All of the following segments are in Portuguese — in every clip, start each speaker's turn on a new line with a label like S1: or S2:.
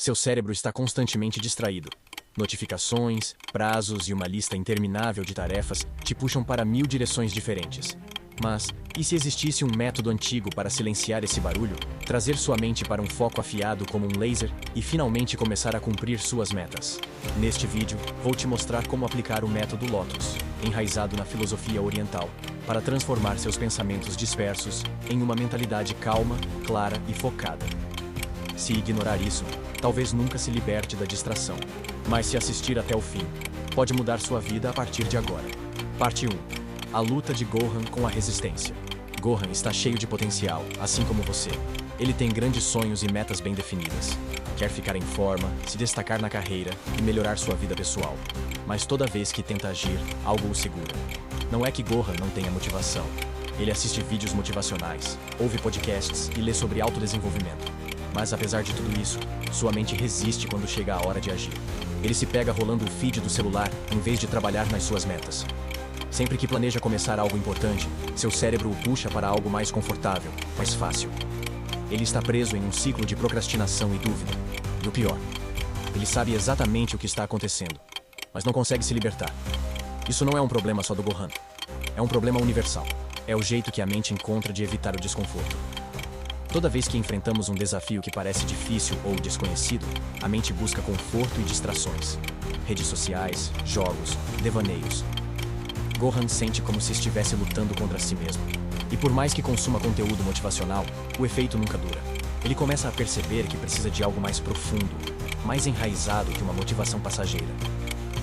S1: Seu cérebro está constantemente distraído. Notificações, prazos e uma lista interminável de tarefas te puxam para 1000 direções diferentes. Mas, e se existisse um método antigo para silenciar esse barulho, trazer sua mente para um foco afiado como um laser e finalmente começar a cumprir suas metas? Neste vídeo, vou te mostrar como aplicar o método Lotus, enraizado na filosofia oriental, para transformar seus pensamentos dispersos em uma mentalidade calma, clara e focada. Se ignorar isso, talvez nunca se liberte da distração. Mas se assistir até o fim, pode mudar sua vida a partir de agora. Parte 1. A luta de Gohan com a resistência. Gohan está cheio de potencial, assim como você. Ele tem grandes sonhos e metas bem definidas. Quer ficar em forma, se destacar na carreira e melhorar sua vida pessoal. Mas toda vez que tenta agir, algo o segura. Não é que Gohan não tenha motivação. Ele assiste vídeos motivacionais, ouve podcasts e lê sobre autodesenvolvimento. Mas apesar de tudo isso, sua mente resiste quando chega a hora de agir. Ele se pega rolando o feed do celular em vez de trabalhar nas suas metas. Sempre que planeja começar algo importante, seu cérebro o puxa para algo mais confortável, mais fácil. Ele está preso em um ciclo de procrastinação e dúvida. E o pior, ele sabe exatamente o que está acontecendo, mas não consegue se libertar. Isso não é um problema só do Gohan. É um problema universal. É o jeito que a mente encontra de evitar o desconforto. Toda vez que enfrentamos um desafio que parece difícil ou desconhecido, a mente busca conforto e distrações. Redes sociais, jogos, devaneios. Gohan sente como se estivesse lutando contra si mesmo. E por mais que consuma conteúdo motivacional, o efeito nunca dura. Ele começa a perceber que precisa de algo mais profundo, mais enraizado que uma motivação passageira.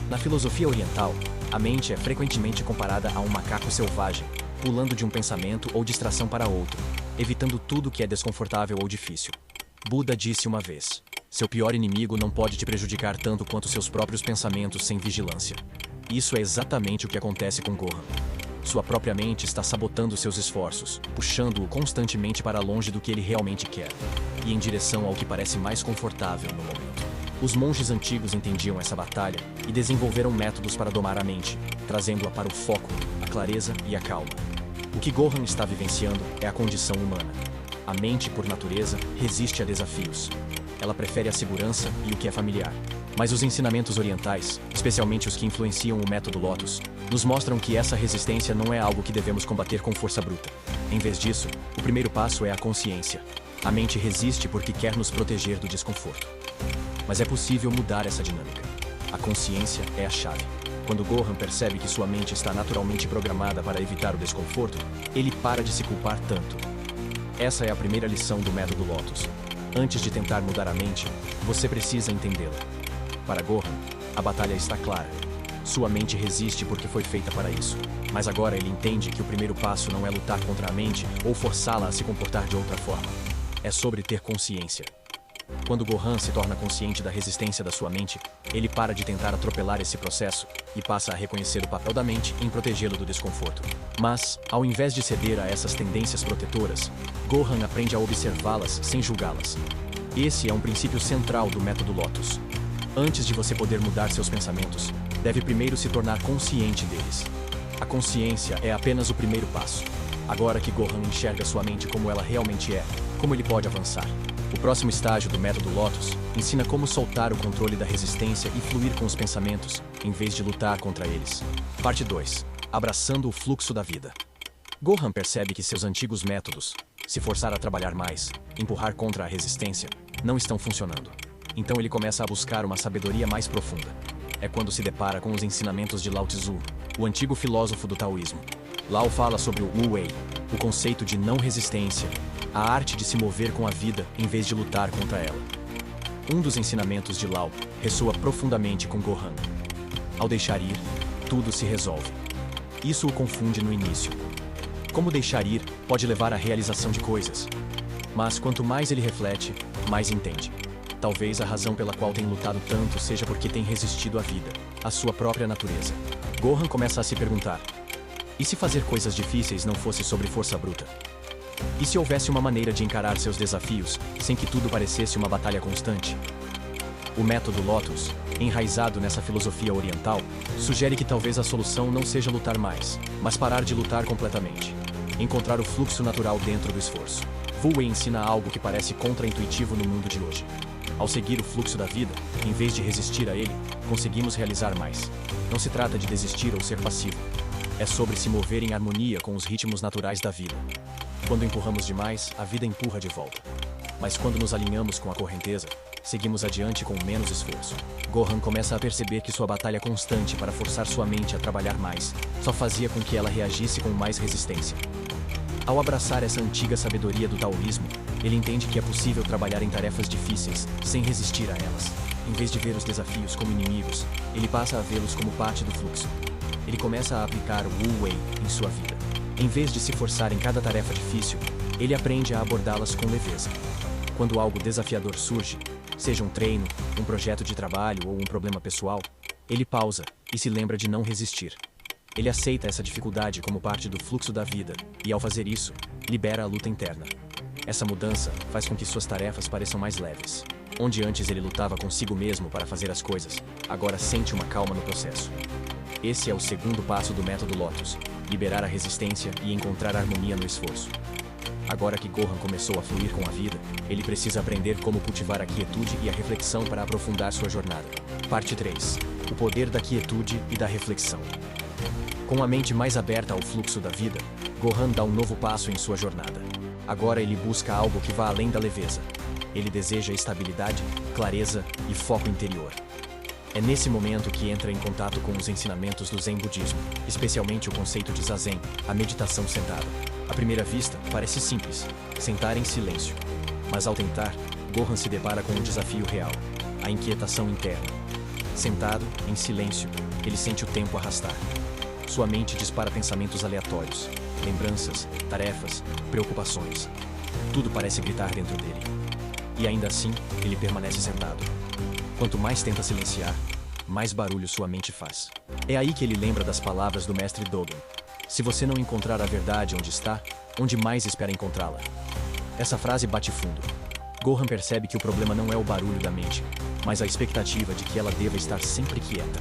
S1: Na filosofia oriental, a mente é frequentemente comparada a um macaco selvagem, pulando de um pensamento ou distração para outro, evitando tudo que é desconfortável ou difícil. Buda disse uma vez: seu pior inimigo não pode te prejudicar tanto quanto seus próprios pensamentos sem vigilância. Isso é exatamente o que acontece com Gohan. Sua própria mente está sabotando seus esforços, puxando-o constantemente para longe do que ele realmente quer, e em direção ao que parece mais confortável no momento. Os monges antigos entendiam essa batalha e desenvolveram métodos para domar a mente, trazendo-a para o foco, a clareza e a calma. O que Gohan está vivenciando é a condição humana. A mente, por natureza, resiste a desafios. Ela prefere a segurança e o que é familiar. Mas os ensinamentos orientais, especialmente os que influenciam o método Lotus, nos mostram que essa resistência não é algo que devemos combater com força bruta. Em vez disso, o primeiro passo é a consciência. A mente resiste porque quer nos proteger do desconforto. Mas é possível mudar essa dinâmica. A consciência é a chave. Quando Gohan percebe que sua mente está naturalmente programada para evitar o desconforto, ele para de se culpar tanto. Essa é a primeira lição do método Lotus. Antes de tentar mudar a mente, você precisa entendê-la. Para Gohan, a batalha está clara. Sua mente resiste porque foi feita para isso. Mas agora ele entende que o primeiro passo não é lutar contra a mente ou forçá-la a se comportar de outra forma. É sobre ter consciência. Quando Gohan se torna consciente da resistência da sua mente, ele para de tentar atropelar esse processo e passa a reconhecer o papel da mente em protegê-lo do desconforto. Mas, ao invés de ceder a essas tendências protetoras, Gohan aprende a observá-las sem julgá-las. Esse é um princípio central do método Lotus. Antes de você poder mudar seus pensamentos, deve primeiro se tornar consciente deles. A consciência é apenas o primeiro passo. Agora que Gohan enxerga sua mente como ela realmente é, como ele pode avançar? O próximo estágio do método Lotus ensina como soltar o controle da resistência e fluir com os pensamentos, em vez de lutar contra eles. Parte 2. Abraçando o fluxo da vida. Gohan percebe que seus antigos métodos, se forçar a trabalhar mais, empurrar contra a resistência, não estão funcionando. Então ele começa a buscar uma sabedoria mais profunda. É quando se depara com os ensinamentos de Lao Tzu, o antigo filósofo do taoísmo. Lao fala sobre o Wu Wei, o conceito de não resistência, a arte de se mover com a vida em vez de lutar contra ela. Um dos ensinamentos de Lao ressoa profundamente com Gohan. Ao deixar ir, tudo se resolve. Isso o confunde no início. Como deixar ir pode levar à realização de coisas. Mas quanto mais ele reflete, mais entende. Talvez a razão pela qual tem lutado tanto seja porque tem resistido à vida, à sua própria natureza. Gohan começa a se perguntar: e se fazer coisas difíceis não fosse sobre força bruta? E se houvesse uma maneira de encarar seus desafios, sem que tudo parecesse uma batalha constante? O método Lotus, enraizado nessa filosofia oriental, sugere que talvez a solução não seja lutar mais, mas parar de lutar completamente. Encontrar o fluxo natural dentro do esforço. Wu Wei ensina algo que parece contraintuitivo no mundo de hoje. Ao seguir o fluxo da vida, em vez de resistir a ele, conseguimos realizar mais. Não se trata de desistir ou ser passivo. É sobre se mover em harmonia com os ritmos naturais da vida. Quando empurramos demais, a vida empurra de volta. Mas quando nos alinhamos com a correnteza, seguimos adiante com menos esforço. Gohan começa a perceber que sua batalha constante para forçar sua mente a trabalhar mais só fazia com que ela reagisse com mais resistência. Ao abraçar essa antiga sabedoria do taoísmo, ele entende que é possível trabalhar em tarefas difíceis sem resistir a elas. Em vez de ver os desafios como inimigos, ele passa a vê-los como parte do fluxo. Ele começa a aplicar o Wu Wei em sua vida. Em vez de se forçar em cada tarefa difícil, ele aprende a abordá-las com leveza. Quando algo desafiador surge, seja um treino, um projeto de trabalho ou um problema pessoal, ele pausa e se lembra de não resistir. Ele aceita essa dificuldade como parte do fluxo da vida e, ao fazer isso, libera a luta interna. Essa mudança faz com que suas tarefas pareçam mais leves. Onde antes ele lutava consigo mesmo para fazer as coisas, agora sente uma calma no processo. Esse é o segundo passo do método Lotus: liberar a resistência e encontrar harmonia no esforço. Agora que Gohan começou a fluir com a vida, ele precisa aprender como cultivar a quietude e a reflexão para aprofundar sua jornada. Parte 3. O poder da quietude e da reflexão. Com a mente mais aberta ao fluxo da vida, Gohan dá um novo passo em sua jornada. Agora ele busca algo que vá além da leveza. Ele deseja estabilidade, clareza e foco interior. É nesse momento que entra em contato com os ensinamentos do Zen budismo, especialmente o conceito de Zazen, a meditação sentada. À primeira vista, parece simples, sentar em silêncio. Mas ao tentar, Gohan se depara com um desafio real, a inquietação interna. Sentado, em silêncio, ele sente o tempo arrastar. Sua mente dispara pensamentos aleatórios, lembranças, tarefas, preocupações. Tudo parece gritar dentro dele. E ainda assim, ele permanece sentado. Quanto mais tenta silenciar, mais barulho sua mente faz. É aí que ele lembra das palavras do mestre Dogen. Se você não encontrar a verdade onde está, onde mais espera encontrá-la? Essa frase bate fundo. Gohan percebe que o problema não é o barulho da mente, mas a expectativa de que ela deva estar sempre quieta.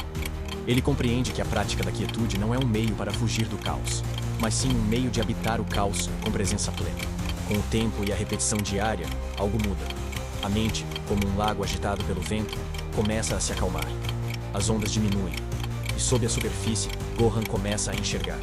S1: Ele compreende que a prática da quietude não é um meio para fugir do caos, mas sim um meio de habitar o caos com presença plena. Com o tempo e a repetição diária, algo muda. A mente, como um lago agitado pelo vento, começa a se acalmar. As ondas diminuem, e sob a superfície, Gohan começa a enxergar.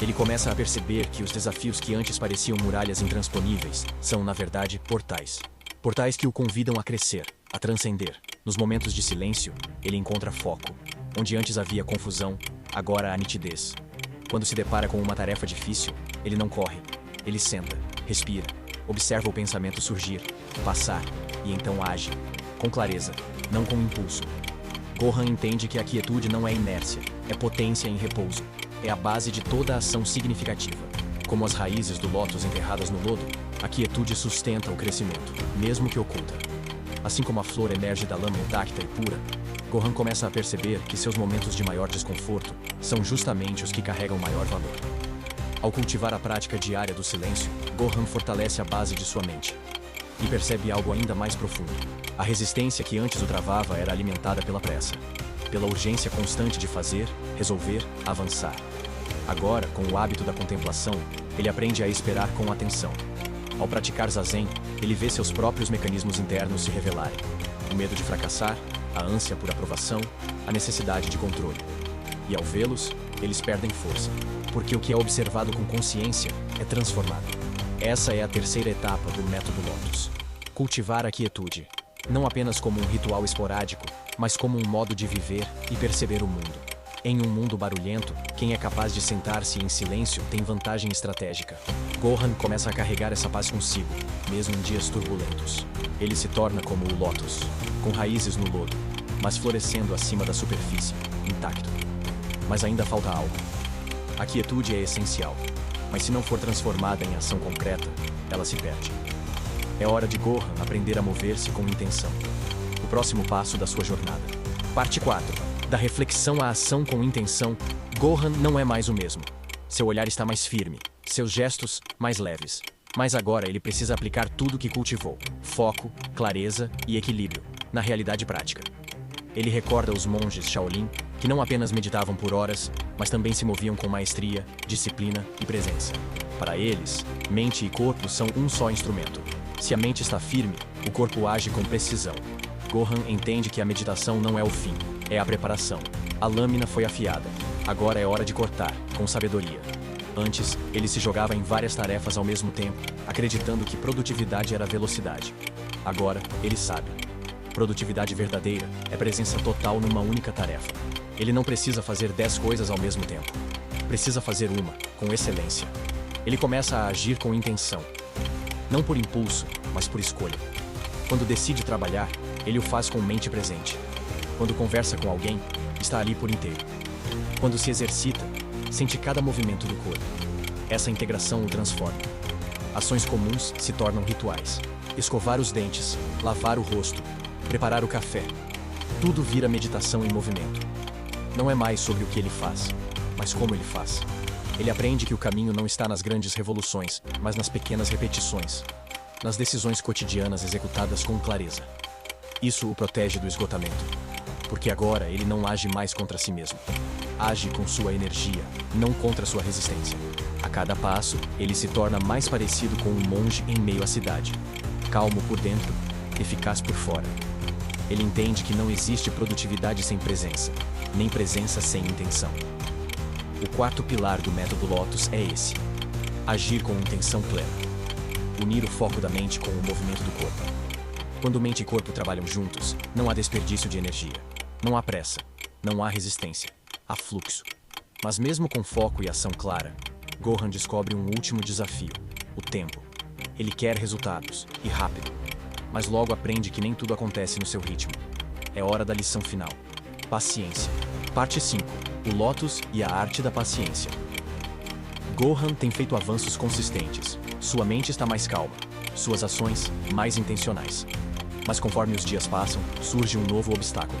S1: Ele começa a perceber que os desafios que antes pareciam muralhas intransponíveis são, na verdade, portais. Portais que o convidam a crescer, a transcender. Nos momentos de silêncio, ele encontra foco. Onde antes havia confusão, agora há nitidez. Quando se depara com uma tarefa difícil, ele não corre. Ele senta, respira, observa o pensamento surgir, passar, e então age. Com clareza, não com impulso. Gohan entende que a quietude não é inércia, é potência em repouso. É a base de toda ação significativa. Como as raízes do lótus enterradas no lodo, a quietude sustenta o crescimento, mesmo que oculta. Assim como a flor emerge da lama intacta e pura, Gohan começa a perceber que seus momentos de maior desconforto são justamente os que carregam maior valor. Ao cultivar a prática diária do silêncio, Gohan fortalece a base de sua mente. E percebe algo ainda mais profundo. A resistência que antes o travava era alimentada pela pressa, pela urgência constante de fazer, resolver, avançar. Agora, com o hábito da contemplação, ele aprende a esperar com atenção. Ao praticar Zazen, ele vê seus próprios mecanismos internos se revelarem. O medo de fracassar, a ânsia por aprovação, a necessidade de controle. E ao vê-los, eles perdem força, porque o que é observado com consciência é transformado. Essa é a terceira etapa do método Lotus. Cultivar a quietude, não apenas como um ritual esporádico, mas como um modo de viver e perceber o mundo. Em um mundo barulhento, quem é capaz de sentar-se em silêncio tem vantagem estratégica. Gohan começa a carregar essa paz consigo, mesmo em dias turbulentos. Ele se torna como o lótus, com raízes no lodo, mas florescendo acima da superfície, intacto. Mas ainda falta algo. A quietude é essencial, mas se não for transformada em ação concreta, ela se perde. É hora de Gohan aprender a mover-se com intenção. O próximo passo da sua jornada. Parte 4. Da reflexão à ação com intenção, Gohan não é mais o mesmo. Seu olhar está mais firme, seus gestos mais leves. Mas agora ele precisa aplicar tudo o que cultivou: foco, clareza e equilíbrio, na realidade prática. Ele recorda os monges Shaolin, que não apenas meditavam por horas, mas também se moviam com maestria, disciplina e presença. Para eles, mente e corpo são um só instrumento. Se a mente está firme, o corpo age com precisão. Gohan entende que a meditação não é o fim, é a preparação. A lâmina foi afiada. Agora é hora de cortar, com sabedoria. Antes, ele se jogava em várias tarefas ao mesmo tempo, acreditando que produtividade era velocidade. Agora, ele sabe. Produtividade verdadeira é presença total numa única tarefa. Ele não precisa fazer 10 coisas ao mesmo tempo. Precisa fazer uma, com excelência. Ele começa a agir com intenção. Não por impulso, mas por escolha. Quando decide trabalhar, ele o faz com mente presente. Quando conversa com alguém, está ali por inteiro. Quando se exercita, sente cada movimento do corpo. Essa integração o transforma. Ações comuns se tornam rituais. Escovar os dentes, lavar o rosto, preparar o café. Tudo vira meditação em movimento. Não é mais sobre o que ele faz, mas como ele faz. Ele aprende que o caminho não está nas grandes revoluções, mas nas pequenas repetições, nas decisões cotidianas executadas com clareza. Isso o protege do esgotamento, porque agora ele não age mais contra si mesmo. Age com sua energia, não contra sua resistência. A cada passo, ele se torna mais parecido com um monge em meio à cidade. Calmo por dentro, eficaz por fora. Ele entende que não existe produtividade sem presença, nem presença sem intenção. O quarto pilar do método Lotus é esse: agir com intenção plena. Unir o foco da mente com o movimento do corpo. Quando mente e corpo trabalham juntos, não há desperdício de energia. Não há pressa. Não há resistência. Há fluxo. Mas mesmo com foco e ação clara, Gohan descobre um último desafio: o tempo. Ele quer resultados, e rápido. Mas logo aprende que nem tudo acontece no seu ritmo. É hora da lição final. Paciência. Parte 5. O Lotus e a arte da paciência. Gohan tem feito avanços consistentes. Sua mente está mais calma. Suas ações, mais intencionais. Mas conforme os dias passam, surge um novo obstáculo.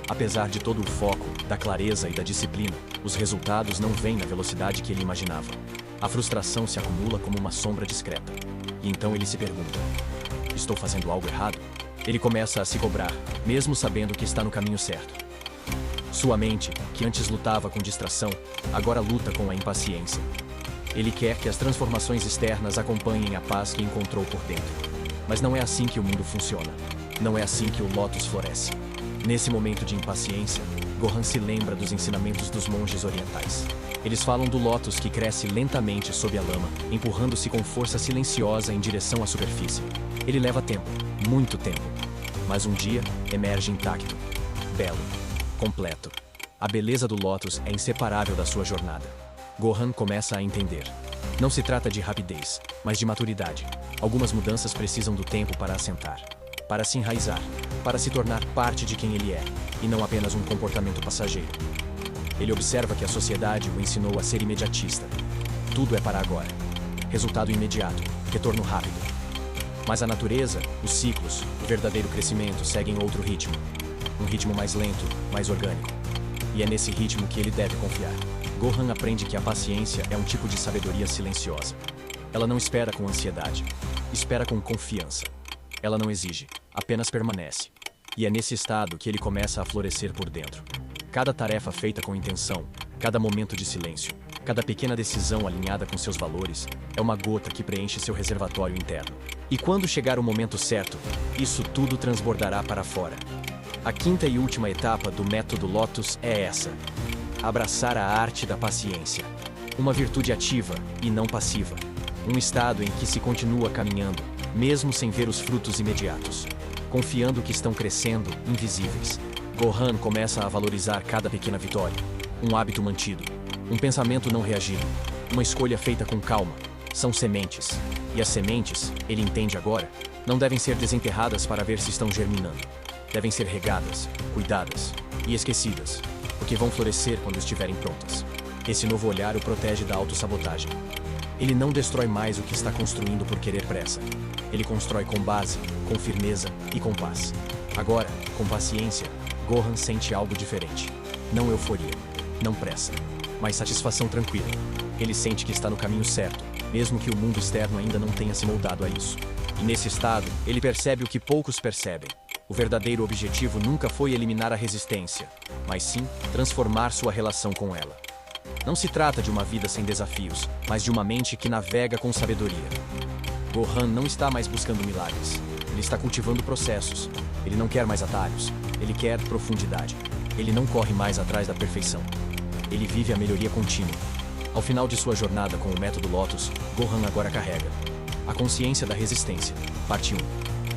S1: Apesar de todo o foco, da clareza e da disciplina, os resultados não vêm na velocidade que ele imaginava. A frustração se acumula como uma sombra discreta. E então ele se pergunta: estou fazendo algo errado? Ele começa a se cobrar, mesmo sabendo que está no caminho certo. Sua mente, que antes lutava com distração, agora luta com a impaciência. Ele quer que as transformações externas acompanhem a paz que encontrou por dentro. Mas não é assim que o mundo funciona. Não é assim que o Lotus floresce. Nesse momento de impaciência, Gohan se lembra dos ensinamentos dos monges orientais. Eles falam do Lotus que cresce lentamente sob a lama, empurrando-se com força silenciosa em direção à superfície. Ele leva tempo, muito tempo. Mas um dia, emerge intacto, belo, completo. A beleza do Lotus é inseparável da sua jornada. Gohan começa a entender. Não se trata de rapidez, mas de maturidade. Algumas mudanças precisam do tempo para assentar, para se enraizar, para se tornar parte de quem ele é, e não apenas um comportamento passageiro. Ele observa que a sociedade o ensinou a ser imediatista. Tudo é para agora. Resultado imediato, retorno rápido. Mas a natureza, os ciclos, o verdadeiro crescimento seguem outro ritmo. Um ritmo mais lento, mais orgânico. E é nesse ritmo que ele deve confiar. Gohan aprende que a paciência é um tipo de sabedoria silenciosa. Ela não espera com ansiedade, espera com confiança. Ela não exige, apenas permanece. E é nesse estado que ele começa a florescer por dentro. Cada tarefa feita com intenção, cada momento de silêncio, cada pequena decisão alinhada com seus valores, é uma gota que preenche seu reservatório interno. E quando chegar o momento certo, isso tudo transbordará para fora. A quinta e última etapa do método Lotus é essa: abraçar a arte da paciência. Uma virtude ativa e não passiva. Um estado em que se continua caminhando, mesmo sem ver os frutos imediatos. Confiando que estão crescendo, invisíveis. Gohan começa a valorizar cada pequena vitória. Um hábito mantido. Um pensamento não reagido. Uma escolha feita com calma. São sementes. E as sementes, ele entende agora, não devem ser desenterradas para ver se estão germinando. Devem ser regadas, cuidadas e esquecidas, porque vão florescer quando estiverem prontas. Esse novo olhar o protege da autossabotagem. Ele não destrói mais o que está construindo por querer pressa. Ele constrói com base, com firmeza e com paz. Agora, com paciência, Gohan sente algo diferente. Não euforia, não pressa, mas satisfação tranquila. Ele sente que está no caminho certo, mesmo que o mundo externo ainda não tenha se moldado a isso. E nesse estado, ele percebe o que poucos percebem. O verdadeiro objetivo nunca foi eliminar a resistência, mas sim transformar sua relação com ela. Não se trata de uma vida sem desafios, mas de uma mente que navega com sabedoria. Gohan não está mais buscando milagres. Ele está cultivando processos. Ele não quer mais atalhos. Ele quer profundidade. Ele não corre mais atrás da perfeição. Ele vive a melhoria contínua. Ao final de sua jornada com o método Lotus, Gohan agora carrega a consciência da resistência, parte 1.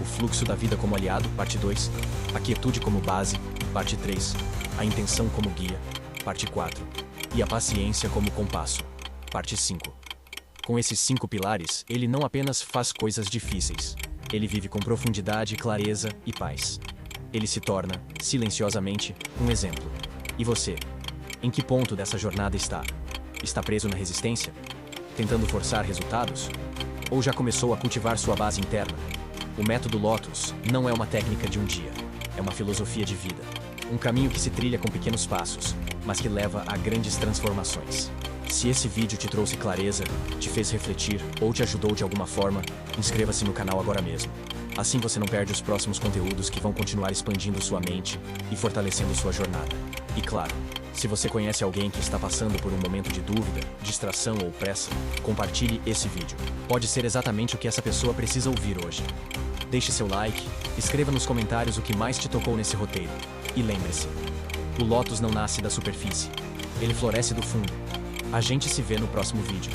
S1: O fluxo da vida como aliado, parte 2. A quietude como base, parte 3. A intenção como guia, parte 4. E a paciência como compasso, parte 5. Com esses 5 pilares, ele não apenas faz coisas difíceis. Ele vive com profundidade, clareza e paz. Ele se torna, silenciosamente, um exemplo. E você? Em que ponto dessa jornada está? Está preso na resistência? Tentando forçar resultados? Ou já começou a cultivar sua base interna? O método Lotus não é uma técnica de um dia. É uma filosofia de vida. Um caminho que se trilha com pequenos passos, mas que leva a grandes transformações. Se esse vídeo te trouxe clareza, te fez refletir ou te ajudou de alguma forma, inscreva-se no canal agora mesmo. Assim você não perde os próximos conteúdos que vão continuar expandindo sua mente e fortalecendo sua jornada. E claro, se você conhece alguém que está passando por um momento de dúvida, distração ou pressa, compartilhe esse vídeo. Pode ser exatamente o que essa pessoa precisa ouvir hoje. Deixe seu like, escreva nos comentários o que mais te tocou nesse roteiro. E lembre-se, o Lotus não nasce da superfície. Ele floresce do fundo. A gente se vê no próximo vídeo.